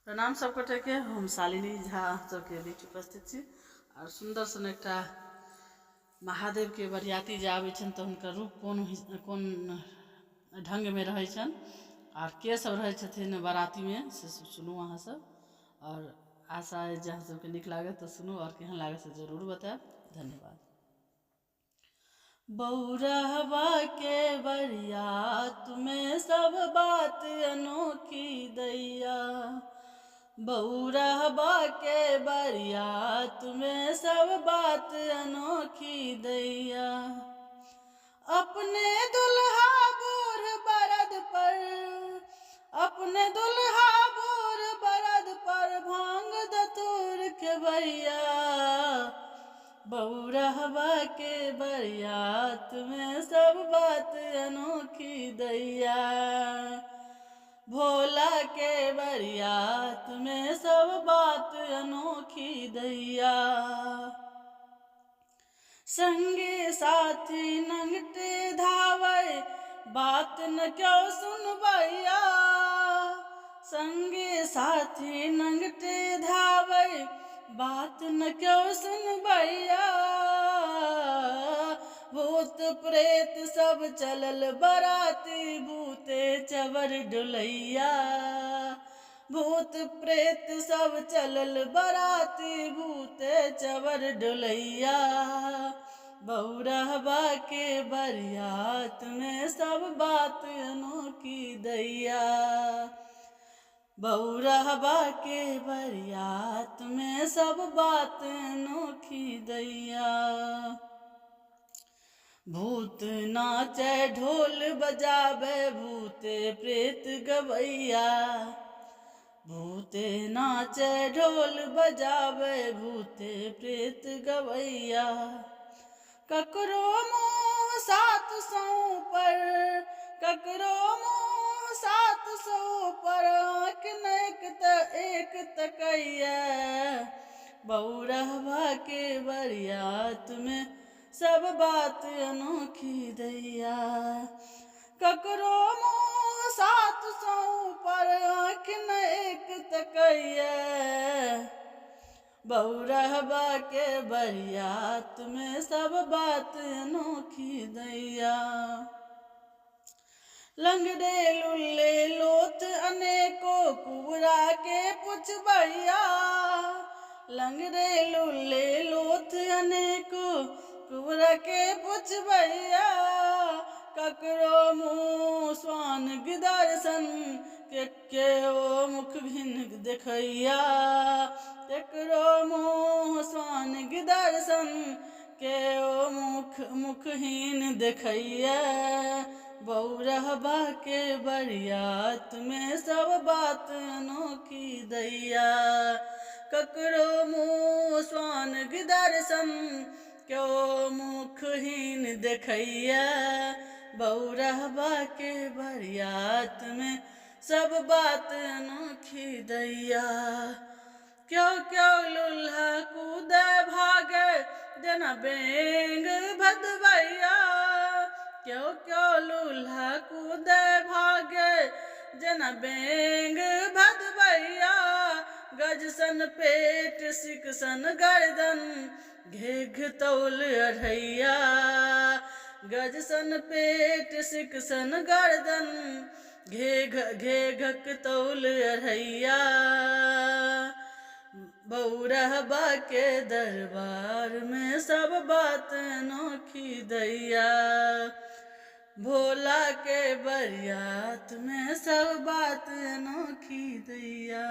प्रणाम सबगोटे के। हम शालिनी झा सबके बीच उपस्थित छी और सुंदर सन एक महादेव के बरियाती जे आबै छन तऽ हुनकर रूप कोन ढंग में रहै छन और के सब रहै छथिन बाराती में से सब सुनू अहाँ सब। और आशा है जे अहाँ सबके नीक लागत तऽ सुनू और केहन लागत से जरूर बताएब। धन्यवाद। बौरहवा के बरियात में सब बात अनोखी दैया, बौरहवा के बरियात में सब बात अनोखी दैया। अपने दुल्हा बूढ़ बरद पर, अपने दुल्हा बूढ़ बरद पर भांग धतूर के भैया, बौरहवा के बरियात में सब बात अनोखी दैया। भोला के बरियात में सब बात अनोखी दैया। संगी साथी नंगटे धावे बात न क्यों सुनबैया, संगी साथी नंगटे धावे बात न क्यों सुनबैया। भूत प्रेत सब चलल बराती भूते चवर डुलैया, भूत प्रेत सब चलल बराती भूते चवर डुलैया। बौरहवा के बरियात में सब बात अनोखी दैया, बौरहवा के बरियात में सब बात अनोखी दैया। भूत नाचे ढोल बजावे भूते प्रेत गवैया, भूते नाचे ढोल बजावे भूते प्रेत गवैया। ककरो मुँह 700 पर, ककरो मुँह 700 पर आँख नैक त एक तकैया। बौरहवा के बरियात में सब बात अनोखी दैया, ककरो मुँह 700 पर आँख न एक तकैया। बौरहवा के बरियात में सब बात अनोखी दैया। लंगड़े लुल्ले लोथ अनेको कुबरा के पुछबैया, लंगड़े लुल्ले लोथ अनेको कुबरा के पुछबैया। ककरो मुँह स्वान गिदर्शन के ओ मुख भिन्न देखैया, ककरो मुँह स्वान गिदर्शन के ओ मुखहीन देखैया। बौरहवा के बरियात में सब बात अनोखी दैया, ककरो मुँह स्वान गिदर्शन क्यों मुखहीन देखैया। बौरहवा के बरियात में सब बात अनोखी दैया। क्यों क्यों लुल्हा कूदे भागे जना बेंग भदवैया, क्यों क्यों लुल्हा कूदे भागे जना बेंग भदवैया। गज सन पेट सिक सन गर्दन घेघ तौल अढ़ैया, गज सन पेट सिक सन गर्दन घेघक तौल अढ़ैया। बौरहवा के दरबार में सब बात अनोखी दैया, भोला के बरियात में सब बात अनोखी दैया।